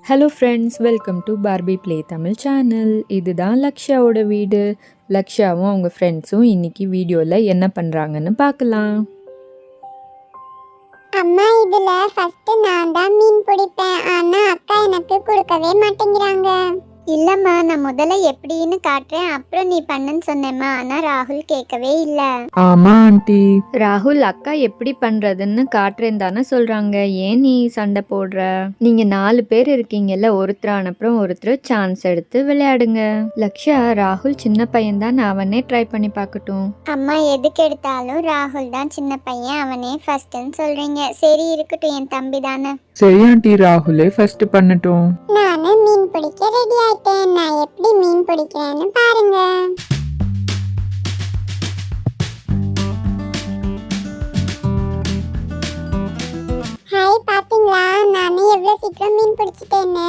Hello friends, welcome to Barbie play Tamil channel. இதுதான் லக்ஷாவோட வீடு. லக்ஷாவும் அவங்க ஃப்ரெண்ட்ஸும் இன்னைக்கு வீடியோவில் என்ன பண்ணுறாங்கன்னு பார்க்கலாம். அம்மா, இதுல ஃபர்ஸ்ட் நான் தான் மீன் பிடிப்பேன். ஆனா அக்கா எனக்கு கொடுக்கவே மாட்டேங்கிறாங்க. இல்லம்மா, நான் முதல்ல எப்படின்னு காட்டுறேன், அப்புறம் நீ பண்ணுன்னு சொன்னேம்மா. ஆனா ராகுல் கேட்கவே இல்ல. ஆமா ஆண்டி. ராகுல், அக்கா எப்படி பண்றதுன்னு காட்டுறேன் தானே சொல்றாங்க. ஏன் நீ சண்டை போடுற? நீங்க 4 பேர் இருக்கீங்கல்ல, ஒருத்தர் அனுப்புறம் ஒருத்தர் சான்ஸ் எடுத்து விளையாடுங்க. லக்ஷா, ராகுல் சின்ன பையன் தான், அவனே ட்ரை பண்ணி பார்க்கட்டும். அம்மா, எதுக்கு எடுத்தாலும் ராகுல் தான் சின்ன பையன், அவனே ஃபர்ஸ்ட்னு சொல்றீங்க. சரி இருக்கட்டும், என் தம்பி தானே. சரி ஆண்டி, ராகுலே ஃபர்ஸ்ட் பண்ணட்டும். நானே மீன் பிடிக்க ரெடி ஆயிட்டேன். நான் எப்படி மீன் பிடிக்கிறேன்னு பாருங்க. ஹாய், பாத்தீங்களா நானே எவ்வளவு சீக்கிரம் மீன் பிடிச்சிட்டேன்னு.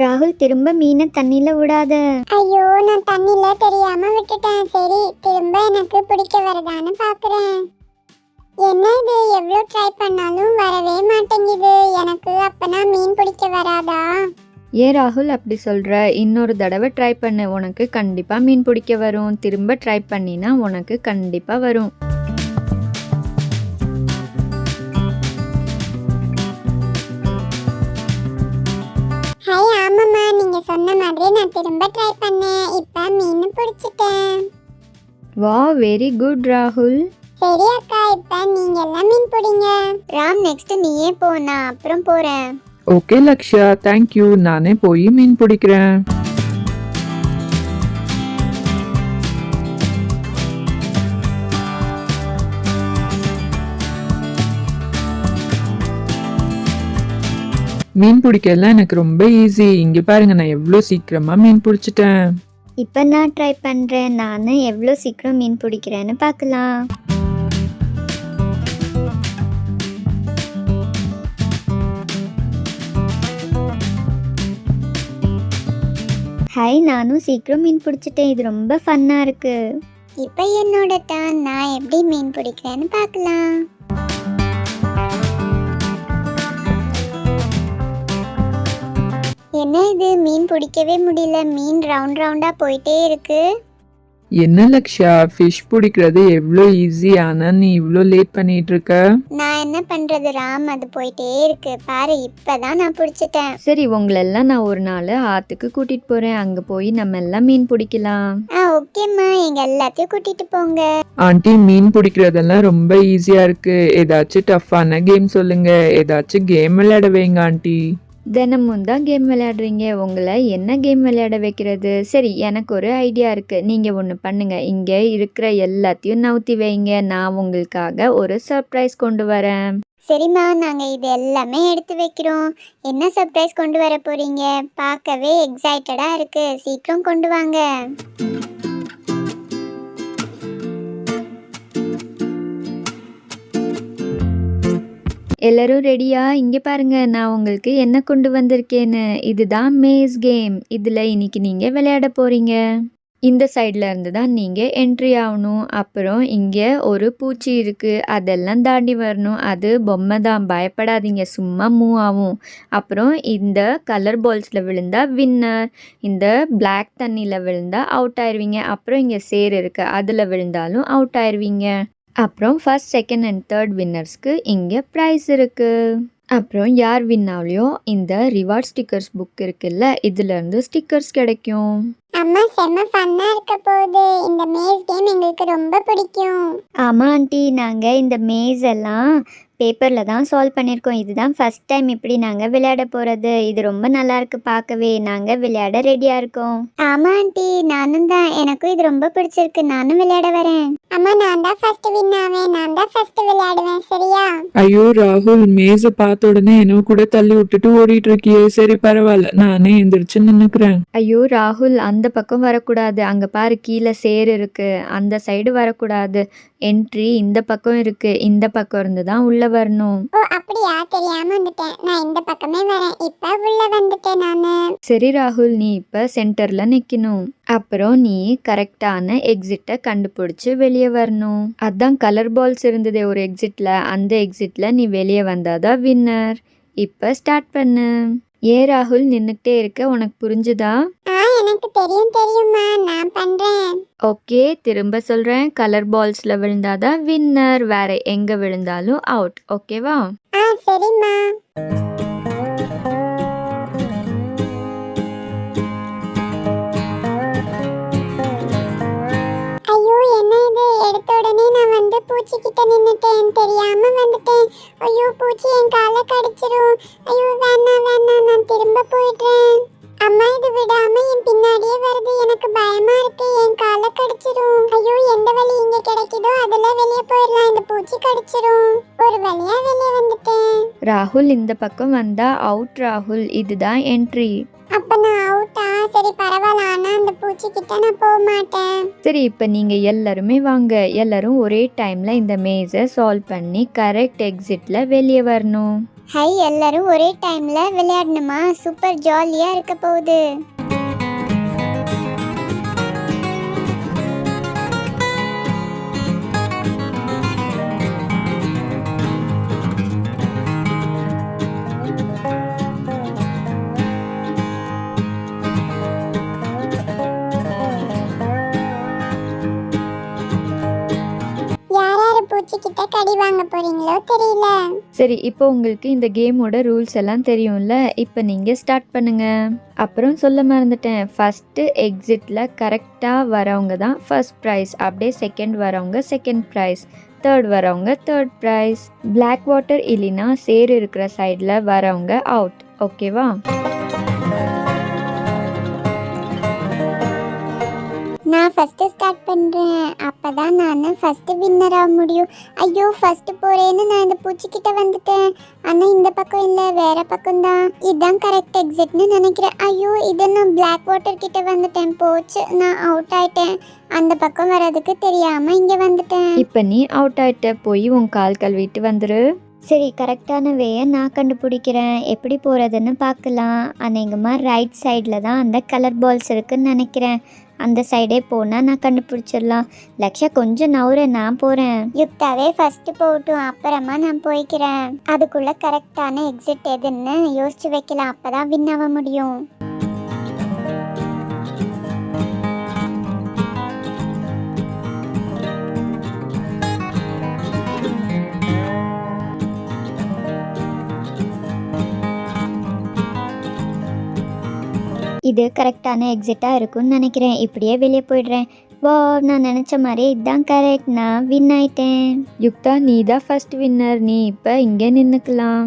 ராகுல், திரும்ப மீனை தண்ணியில விடாத. ஐயோ, நான் தண்ணியில தெரியாம விட்டுட்டேன். சரி, திரும்ப எனக்கு பிடிக்க வரதான்னு பாக்குறேன். என்ன இது, எவ்வளவு ட்ரை பண்ணாலும் வரவே மாட்டேங்குது எனக்கு. அப்பனா மீன் பிடிக்க வராதா? ஏன் ராகுல் அப்படி சொல்ற? இன்னொரு தடவை ட்ரை பண்ணு, உனக்கு கண்டிப்பா மீன் பிடிக்க வரும். திரும்ப ட்ரை பண்ணினா உனக்கு கண்டிப்பா வரும். ஹாய், ஆமாம்மா, நீங்க சொன்ன மாதிரி நான் திரும்ப ட்ரை பண்ணேன். இப்ப மீன் பிடிச்சிட்டேன். வா, வெரி குட் ராகுல். சரி அக்கா, இப்ப நீங்க எல்லாம் மீன் பிடிங்க. ராம், நெக்ஸ்ட் நீயே போ, நான் அப்புறம் போறேன். Okay Laksha, thank you. நானே போய் மீன் பிடிக்கிறேன். மீன் பிடிக்கலாம் எனக்கு ரொம்ப ஈஸி. இங்க பாருங்க, நான் எவ்வளவு சீக்கிரமா மீன் பிடிச்சிட்டேன். இப்ப நான் ட்ரை பண்றேன். நானு எவ்வளோ சீக்கிரம் மீன் பிடிக்கிறேன்னு பார்க்கலாம். ஹாய், நானும் சீக்கிரம் மீன் பிடிச்சிட்டேன். இது ரொம்ப ஃபன்னா இருக்கு. இப்ப என்னோட டர்ன். நான் எப்படி மீன் பிடிக்கிறேன்னு பார்க்கலாம். என்ன இது, மீன் பிடிக்கவே முடியல. மீன் ரவுண்ட் ரவுண்டா போயிட்டே இருக்கு. என்ன லக்ஷா, ஃபிஷ் பிடிக்கிறது எவ்வளோ ஈஸி, ஆனா நீ இவ்வளோ லேட் பண்ணிட்டு இருக்க. நான் என்ன பண்றது ராம், அது போயிட்டே இருக்கு. பாரு, இப்பதான் நான் பிடிச்சிட்டேன். சரி, உங்களெல்லாம் நான் ஒரு நாள் ஆத்துக்கு கூட்டிட்டு போறேன். அங்க போய் நம்ம எல்லாம் மீன் பிடிக்கலாம். ஓகேம்மா, எங்க எல்லாத்தையும் கூட்டிட்டு போங்க. ஆண்டி, மீன் பிடிக்கிறதெல்லாம் ரொம்ப ஈஸியா இருக்கு. ஏதாச்சும் டஃப்பான கேம் சொல்லுங்க. ஏதாச்சும் கேம் விளையாட வைங்க ஆண்டி. தினமும் தான் கேம் விளையாடுறீங்க, உங்களை என்ன கேம் விளையாட வைக்கிறது? சரி, எனக்கு ஒரு ஐடியா இருக்குது. நீங்கள் ஒன்று பண்ணுங்கள், இங்கே இருக்கிற எல்லாத்தையும் நவுத்தி வைங்க. நான் உங்களுக்காக ஒரு சர்ப்ரைஸ் கொண்டு வரேன். சரிம்மா, நாங்க இது எல்லாமே எடுத்து வைக்கிறோம். என்ன சர்ப்ரைஸ் கொண்டு வர போறீங்க? பார்க்கவே எக்ஸைட்டடா இருக்கு. சீக்கிரம் கொண்டு வாங்க. எல்லாரும் ரெடியா? இங்கே பாருங்க, நான் உங்களுக்கு என்ன கொண்டு வந்திருக்கேன்னு. இதுதான் மேஸ் கேம். இதில் இன்னைக்கு நீங்கள் விளையாட போறீங்க. இந்த சைடில் இருந்து தான் நீங்கள் என்ட்ரி ஆகணும். அப்புறம் இங்கே ஒரு பூச்சி இருக்குது, அதெல்லாம் தாண்டி வரணும். அது பொம்மை தான், பயப்படாதீங்க, சும்மா மூவ் ஆகும். அப்புறம் இந்த கலர் பால்ஸில் விழுந்தா வின்னர். இந்த பிளாக் தண்ணியில் விழுந்தா அவுட் ஆயிடுவீங்க. அப்புறம் இங்கே சேர் இருக்குது, அதில் விழுந்தாலும் அவுட் ஆயிடுவீங்க. அப்புறம் ஃபர்ஸ்ட், செகண்ட் அண்ட் தேர்ட் வின்னர்ஸ்க்கு இங்கே ப்ரைஸ் இருக்குது. அப்புறம் யார் வின்னாலையோ இந்த ரிவார்ட் ஸ்டிக்கர்ஸ் புக் இருக்குல்ல, இதுலேருந்து ஸ்டிக்கர்ஸ் கிடைக்கும். அம்மா, செம்ம ஃபன்னா இருக்க போகுது. இந்த மேஸ் கேம் எங்களுக்கு ரொம்ப பிடிக்கும். ஆமாம் ஆண்டி, நாங்கள் இந்த மேஸ் எல்லாம் பேப்பரில் தான் சால்வ் பண்ணியிருக்கோம். இதுதான் ஃபர்ஸ்ட் டைம் இப்படி நாங்கள் விளையாட போகிறது. இது ரொம்ப நல்லா இருக்கு பார்க்கவே. நாங்கள் விளையாட ரெடியாக இருக்கோம். ஆமா ஆண்டி, நானும் தான். எனக்கும் இது ரொம்ப பிடிச்சிருக்கு. நானும் விளையாட வரேன். அம்மா, நான் தான் ஃபர்ஸ்ட் வின் ஆவேன். நான் தான் ஃபர்ஸ்ட் விளையாடுவேன். சரியா? ஐயோ ராகுல், மேஸை பார்த்த உடனே என்ன கூட தள்ளி விட்டுட்டு ஓடிட்டு இருக்கியே. சரி, பரவாயில்ல, நானே எந்திரிச்சு நின்னுக்கிறேன். ஐயோ ராகுல், அந்த பக்கம் வரக்கூடாது. அங்க பாரு, கீழே சேர் இருக்கு, அந்த சைடு வரக்கூடாது. என்ட்ரி இந்த பக்கம் இருக்கு, இந்த பக்கம் இருந்து தான் உள்ள வரணும். ஓ, அப்படியா? தெரியாம வந்துட்டேன். நான் இந்த பக்கமே வரேன். இப்ப உள்ள வந்துட்டேன் நானு. சரி ராகுல், நீ இப்ப சென்டர்ல நிக்கணும். அப்புறம் நீ கரெக்டான எக்ஸிட்டை கண்டுபிடிச்சு வெளியே வரணும். அதான் கலர் பால்ஸ் இருந்ததே ஒரு எக்ஸிட்ல, அந்த எக்ஸிட்ல நீ வெளியே வந்தாதான் வின்னர். இப்போ ஸ்டார்ட் பண்ணு. ராகுல் நின்னுக்கிட்டே இருக்க, உனக்கு புரிஞ்சுதா? எனக்கு தெரியுமா, நான் பண்றேன். ஓகே, திரும்ப சொல்றேன். கலர் பால்ஸ்ல விழுந்தாதான் வின்னர், வேற எங்க விழுந்தாலும் அவுட். ஓகேவா? சரிம்மா. ஐயோ, என்ன இது? எடுத்த உடனே நான் வந்து பூச்சி கிட்ட நின்னுட்டேன், தெரியாம வந்துட்டேன். ஐயோ, பூச்சி என் காலை கடிச்சிரும். ஐயோ, வேணாம், நான் திரும்ப போயிடுறேன். அம்மா, இது விடாம என் பின்னாடியே வருது, எனக்கு பயமா இருக்கு, என் காலை கடிச்சிரும். ஐயோ, எந்த வழி இங்க கிடைக்குதோ அதுல வெளியே போயிடலாம், இந்த பூச்சி கடிச்சிரும். ஒரு வழியா வெளியே வந்துட்டேன். ராகுல் இந்த பக்கம் வந்தா அவுட். ராகுல், இதுதான் என்ட்ரி. அப்ப நான் அவுட்டா? சரி, பரவாயில்ல. ஆனா அந்த பூச்சி கிட்ட நான் போக மாட்டேன். சரி, இப்போ நீங்க எல்லாருமே வாங்க. எல்லாரும் ஒரே டைம்ல இந்த மேஸை சால்வ் பண்ணி கரெக்ட் எக்ஸிட்ல வெளியே வரணும். ஹை, எல்லாரும் ஒரே டைம்ல விளையாடணுமா? சூப்பர், ஜாலியா இருக்க போகுது. பூச்சிக்கிட்ட கடி வாங்க போறீங்களோ தெரியல. சரி, இப்போ உங்களுக்கு இந்த கேமோட ரூல்ஸ் எல்லாம் தெரியும்ல. இப்போ நீங்க ஸ்டார்ட் பண்ணுங்க. அப்புறம் சொல்ல மறந்துட்டேன், ஃபர்ஸ்ட் எக்ஸிட்ல கரெக்டா வரவங்க தான் ஃபர்ஸ்ட் ப்ரைஸ். அப்படியே செகண்ட் வரவங்க செகண்ட் ப்ரைஸ், தேர்ட் வரவங்க தேர்ட் ப்ரைஸ். பிளாக் வாட்டர் இல்லைன்னா சேர் இருக்கிற சைடில் வரவங்க அவுட். ஓகேவா? நான் ஃபர்ஸ்ட் ஸ்டார்ட் பண்றேன், அப்பதான் நான் ஃபர்ஸ்ட் வின்னர் ஆக முடியும். ஐயோ, ஃபர்ஸ்ட் போறேன்னு நான் இந்த பூச்சிக்கிட்ட வந்துட்டேன். ஆனா இந்த பக்கம் இல்ல, வேற பக்கம் தான். இதுதான் கரெக்ட் எக்ஸிட்னு நினைக்கிறேன். ஐயோ, இது நான் பிளாக் வாட்டர் கிட்ட வந்துட்டேன். போச்சு, நான் அவுட் ஆயிட்டேன். அந்த பக்கம் வர்றதுக்கு தெரியாம இங்க வந்துட்டேன். இப்போ நீ அவுட் ஆயிட்ட, போய் உன் கால் கழுவிட்டு வந்துரு. சரி, கரெக்டான வேயை நான் கண்டுபிடிக்கிறேன். எப்படி போகிறதுன்னு பார்க்கலாம். அநேகமாக ரைட் சைடில் தான் அந்த கலர் பால்ஸ் இருக்குன்னு நினைக்கிறேன். அந்த சைடே போனால் நான் கண்டுபிடிச்சிடலாம். லக்ஷா, கொஞ்சம் நவுற, நான் போகிறேன். யுக்தாவே ஃபர்ஸ்ட் போகட்டும், அப்புறமா நான் போய்க்கிறேன். அதுக்குள்ள கரெக்டான எக்ஸிட் எதுன்னு யோசிச்சு வைக்கலாம், அப்பதான் வின் ஆக முடியும். இது கரெக்டான எக்ஸிட்டாக இருக்கும்னு நினைக்கிறேன். இப்படியே வெளியே போயிடுறேன். வா, நான் நினச்ச மாதிரியே இதுதான் கரெக்ட். நான் வின் ஆயிட்டேன். யுக்தா, நீ தான் ஃபர்ஸ்ட் வின்னர். நீ இப்போ இங்கே நின்றுக்கலாம்.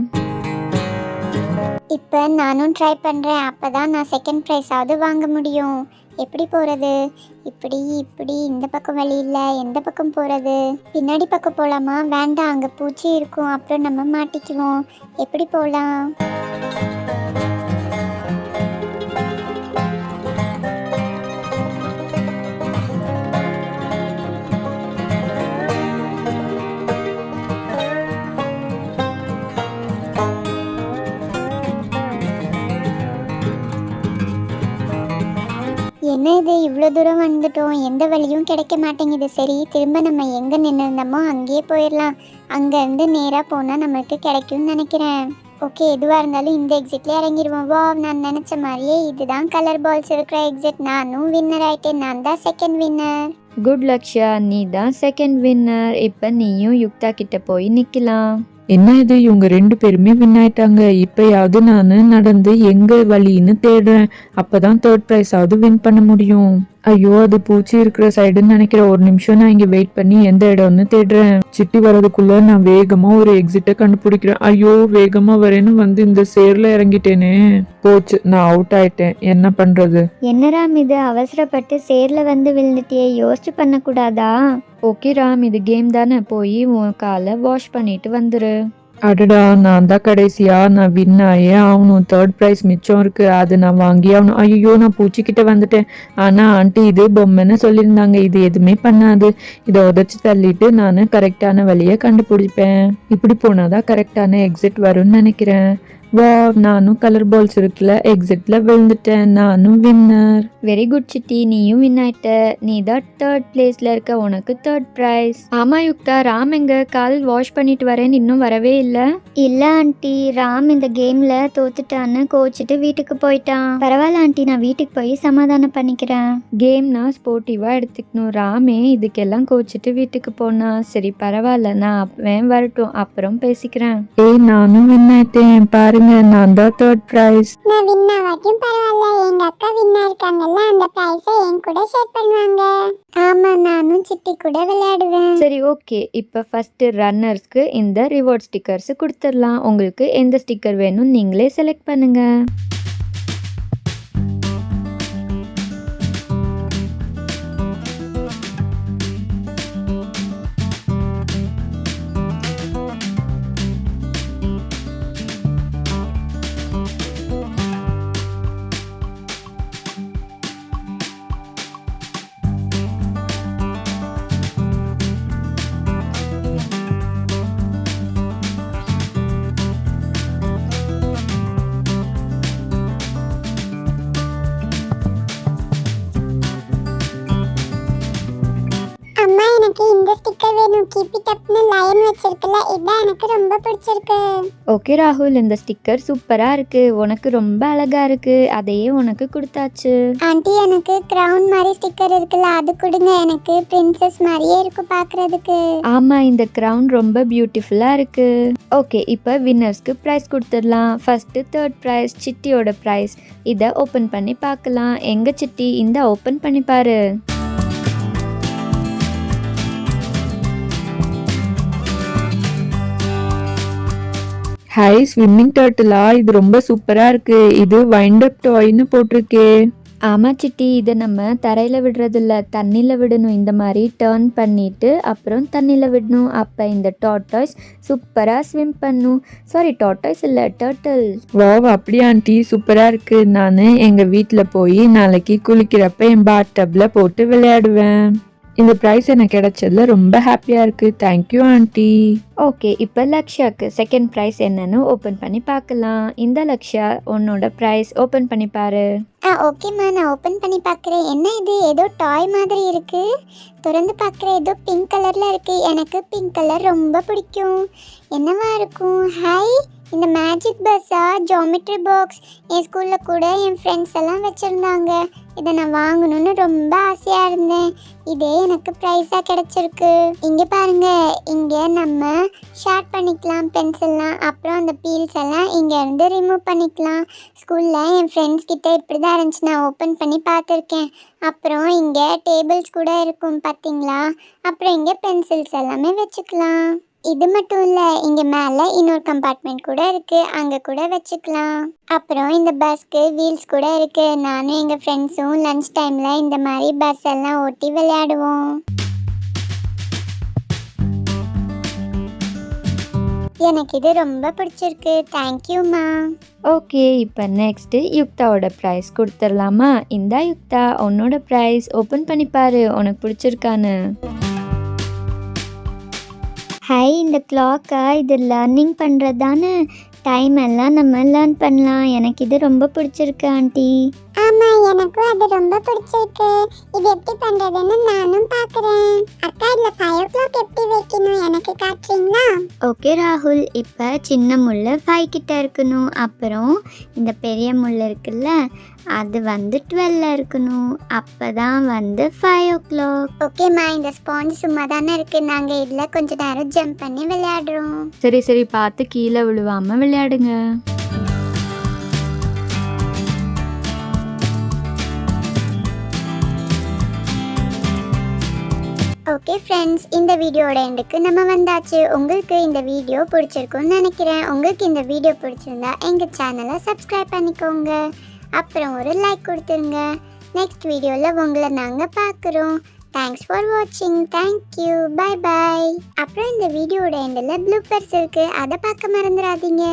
இப்போ நானும் ட்ரை பண்ணுறேன், அப்பதான் நான் செகண்ட் ப்ரைஸாவது வாங்க முடியும். எப்படி போகிறது? இப்படி இந்த பக்கம் வழி இல்லை. எந்த பக்கம் போகிறது? பின்னாடி பக்கம் போகலாமா? வேண்டாம், அங்கே பூச்சி இருக்கும், அப்புறம் நம்ம மாட்டிக்குவோம். எப்படி போகலாம்? என்ன இது, இவ்வளோ தூரம் வந்துட்டோம், எந்த வழியும் கிடைக்க மாட்டேங்குது. சரி, திரும்ப நம்ம எங்கே நின்றுருந்தோமோ அங்கேயே போயிடலாம். அங்கேருந்து நேராக போனால் நமக்கு கிடைக்கும்னு நினைக்கிறேன். ஓகே, எதுவாக இருந்தாலும் இந்த எக்ஸிட்லேயே இறங்கிடுவோம். வா, நான் நினச்ச மாதிரியே இதுதான் கலர் பால்ஸ் இருக்கிற எக்ஸிட். நானும் வின்னர் ஆகிட்டேன். நான் தான் செகண்ட் வின்னர். குட் லக்ஷா, நீ தான் செகண்ட் வின்னர். இப்போ நீயும் யுக்தா கிட்ட போய் நிற்கலாம். என்ன இது, இவங்க 2 பேருமே வின் ஆயிட்டாங்க. இப்பயாவது நான் நடந்து எங்க வழின்னு தேடுறேன். அப்பதான் தேர்ட் ப்ரைஸ் ஆவது வின் பண்ண முடியும். ஐயோ, அது பூச்சி இருக்கிற சைடுன்னு நினைக்கிறேன். ஒரு நிமிஷம் நான் இங்க வெயிட் பண்ணி எந்த இடம்னு தேடுறேன். சிட்டி வர்றதுக்குள்ள நான் வேகமா ஒரு எக்ஸிட்டை கண்டுபிடிக்கிறேன். ஐயோ, வேகமா வரேன்னு வந்து இந்த சேர்ல இறங்கிட்டேனே. போச்சு, நான் அவுட் ஆயிட்டேன். என்ன பண்றது? என்ன ராம், இது அவசரப்பட்டு சேர்ல வந்து விழுந்துட்டியே, யோசிச்சு பண்ணக்கூடாதா? ஓகே ராம், இது கேம் தானே, போய் உன் காலை வாஷ் பண்ணிட்டு வந்துரு. அடடா, நான் தான் கடைசியா. நான் வின் ஆயே ஆகணும். தேர்ட் ப்ரைஸ் மிச்சம் இருக்கு, அது நான் வாங்கி ஆகணும். ஐயோ, நான் பூச்சிக்கிட்ட வந்துட்டேன். ஆனா ஆண்டி இது பொம்மைன்னு சொல்லியிருந்தாங்க. இது எதுவுமே பண்ணாது. இதை உதச்சி தள்ளிட்டு நான் கரெக்டான வழியை கண்டுபிடிப்பேன். இப்படி போனாதான் கரெக்டான எக்ஸிட் வரும்னு நினைக்கிறேன். வா, நானும் கலர் பால்ஸ் இருக்குல்ல எக்ஸிட்ல விழுந்துட்டேன். நானும் வின்னர். வெரி குட் சிட்டி, நீயும் வின் ஆயிட்ட. நீ தான் தேர்ட் பிளேஸ்ல இருக்க, உனக்கு தேர்ட் பிரைஸ். ஆமா யுக்தா, ராம் எங்க? கால் வாஷ் பண்ணிட்டு வரேன்னு இன்னும் வரவே இல்லை. இல்லை ஆண்டி, ராம் இந்த கேமில் தோத்துட்டான்னு கோச்சிட்டு வீட்டுக்கு போயிட்டான். பரவாயில்ல ஆண்டி, நான் வீட்டுக்கு போய் சமாதானம் பண்ணிக்கிறேன். கேம்னா ஸ்போர்ட்டிவா எடுத்துக்கணும். ராமே இதுக்கெல்லாம் கோச்சிட்டு வீட்டுக்கு போனா. சரி பரவாயில்ல, நான் அவன் வரட்டும், அப்புறம் பேசிக்கிறேன். ஏய், நானும் வின் ஆயிட்டேன். பாருங்க, நான் தான் தேர்ட் பிரைஸ். நான் வின் ஆகாட்டியும் பரவாயில்ல, எங்க அக்கா வின்னா இருக்காங்கல்ல, அந்த பிரைஸை என் கூட ஷேர் பண்ணுவாங்க. ஆமா, நானும் சிட்டி கூட விளையாடுவேன். சரி ஓகே, இப்போ ஃபர்ஸ்ட் ரன்னர்ஸ்க்கு இந்த ரிவார்ட் ஸ்டிக்கர்ஸ் கொடுத்துடலாம். உங்களுக்கு எந்த ஸ்டிக்கர் வேணும் நீங்களே செலக்ட் பண்ணுங்க. அம்மா, எனக்கு இந்த ஸ்டிக்கர் வேணும். கீப் இட் அப்னு லைன் வச்சிருக்குல்ல, இதான் எனக்கு ரொம்ப பிடிச்சிருக்கு. ஓகே ராகுல், இந்த ஸ்டிக்கர் சூப்பரா இருக்கு, உனக்கு ரொம்ப அழகா இருக்கு, அதையே உனக்கு கொடுத்தாச்சு. ஆண்டி, எனக்கு கிரவுன் மாதிரி ஸ்டிக்கர் இருக்குல்ல, அது கொடுங்க. எனக்கு பிரின்சஸ் மாதிரியே இருக்கு பார்க்கிறதுக்கு. ஆமா, இந்த கிரவுன் ரொம்ப பியூட்டிஃபுல்லா இருக்கு. ஓகே, இப்போ வின்னர்ஸ்க்கு ப்ரைஸ் கொடுத்துடலாம். ஃபர்ஸ்ட் தேர்ட் ப்ரைஸ் சிட்டியோட ப்ரைஸ். இதை ஓப்பன் பண்ணி பார்க்கலாம். எங்க சிட்டி, இந்த ஓப்பன் பண்ணி பாரு. ஹாய், ஸ்விம்மிங் டர்ட்டிலா? இது ரொம்ப சூப்பரா இருக்கு. இது வைண்ட் அப் டாய்னு போட்டிருக்கே. ஆமா சிட்டி, இதை நம்ம தரையில விடுறதில்ல, தண்ணியில் விடணும். இந்த மாதிரி டேர்ன் பண்ணிட்டு அப்புறம் தண்ணியில் விடணும். அப்போ இந்த டாட்டாய்ஸ் சூப்பராக ஸ்விம் பண்ணும். சாரி, டாட்டாய்ஸ் இல்லை, டர்ட்டில். வாவ், அப்படியா ஆண்டி? சூப்பரா இருக்கு. நான் எங்க வீட்ல போய் நாளைக்கு குளிக்கிறப்ப என் பாத் டப்ல போட்டு விளையாடுவேன். இந்த ப்ரைஸ் எனக்கு கிடைச்சதுல ரொம்ப ஹாப்பியா இருக்கு. Thank you aunty. ஓகே, இப்போ லக்ஷாக்கு செகண்ட் ப்ரைஸ் என்னன்னு ஓப்பன் பண்ணி பார்க்கலாம். இந்த லக்ஷா, உன்னோட ப்ரைஸ் ஓப்பன் பண்ணி பாரு. ஓகேம்மா, நான் ஓப்பன் பண்ணி பார்க்குறேன். என்ன இது, ஏதோ டாய் மாதிரி இருக்கு. திறந்து பார்க்குறேன், ஏதோ பிங்க் கலரில் இருக்கு. எனக்கு பிங்க் கலர் ரொம்ப பிடிக்கும். என்னவா இருக்கும்? ஹாய், இந்த மேஜிக் பஸ்ஸா? Geometry box. என் ஸ்கூலில் கூட என் ஃப்ரெண்ட்ஸ் எல்லாம் வச்சுருந்தாங்க. இதை நான் வாங்கணும்னு ரொம்ப ஆசையாக இருந்தேன். இதே எனக்கு ப்ரைஸாக கிடச்சிருக்கு. இங்கே பாருங்க, இங்கே நம்ம ஷார்ட் பண்ணிக்கலாம் பென்சில்லாம். அப்புறம் அந்த பீல்ஸ் எல்லாம் இங்கேருந்து ரிமூவ் பண்ணிக்கலாம். ஸ்கூலில் என் ஃப்ரெண்ட்ஸ் கிட்ட இப்படி தான் இருந்துச்சு, நான் ஓப்பன் பண்ணி பார்த்துருக்கேன். அப்புறம் இங்கே டேபிள்ஸ் கூட இருக்கும் பார்த்தீங்களா? அப்புறம் இங்கே பென்சில்ஸ் எல்லாமே வச்சுக்கலாம். இது மட்டும் இல்லை, இங்கே மேலே இன்னொரு கம்பார்ட்மெண்ட் கூட இருக்குது, அங்கே கூட வச்சுக்கலாம். அப்புறம் இந்த பஸ்க்கு வீல்ஸ் கூட இருக்குது. நானும் எங்கள் ஃப்ரெண்ட்ஸும் லன்ச் டைமில் இந்த மாதிரி பஸ் எல்லாம் ஓட்டி விளையாடுவோம். எனக்கு இது ரொம்ப பிடிச்சிருக்கு. தேங்க்யூம்மா. ஓகே, இப்போ நெக்ஸ்ட்டு யுக்தாவோட ப்ரைஸ் கொடுத்துடலாமா? இந்தா யுக்தா, உன்னோட ப்ரைஸ் ஓப்பன் பண்ணி பாரு, உனக்கு பிடிச்சிருக்கான்னு. ஹை, இந்த கிளாக்கா? இது லேர்னிங் பண்ணுறது தானே? டைம் எல்லாம் நம்ம லேர்ன் பண்ணலாம். எனக்கு இது ரொம்ப பிடிச்சிருக்கு ஆண்டி. ஆமாம், எனக்கும் அது ரொம்ப பிடிச்சிருக்கு. இது எப்படி பண்ணுறதுன்னு நானும் பார்க்குறேன். அக்கா, இதில் 5 o'clock எப்படி வைக்கணும் எனக்கு காட்டுறீங்களா? ஓகே ராகுல், இப்போ சின்ன முள் 5 கிட்ட இருக்கணும். அப்புறம் இந்த பெரிய முள் இருக்குல்ல, அது வந்து 12 இருக்கணும். அப்போ தான் வந்து 5 o'clock. ஓகேம்மா, இந்த ஸ்பாஞ்ச் சும்மா தானே இருக்குது. நாங்கள் இதில் கொஞ்சம் நேரம் ஜம்ப் பண்ணி விளையாடுறோம். சரி சரி, பார்த்து கீழே விழுவாம விளையாடுங்க. ஓகே ஃப்ரெண்ட்ஸ், இந்த வீடியோட எண்டுக்கு நம்ம வந்தாச்சு. உங்களுக்கு இந்த வீடியோ பிடிச்சிருக்குன்னு நினைக்கிறேன். உங்களுக்கு இந்த வீடியோ பிடிச்சிருந்தா எங்கள் சேனலை சப்ஸ்கிரைப் பண்ணிக்கோங்க. அப்புறம் ஒரு லைக் கொடுத்துருங்க. நெக்ஸ்ட் வீடியோவில் உங்களை நாங்கள் பார்க்குறோம். தேங்க்ஸ் ஃபார் வாட்சிங். தேங்க்யூ. Bye bye. அப்புறம் இந்த வீடியோட எண்டில் ப்ளூப்பர்ஸ் இருக்குது, அதை பார்க்க மறந்துடாதீங்க.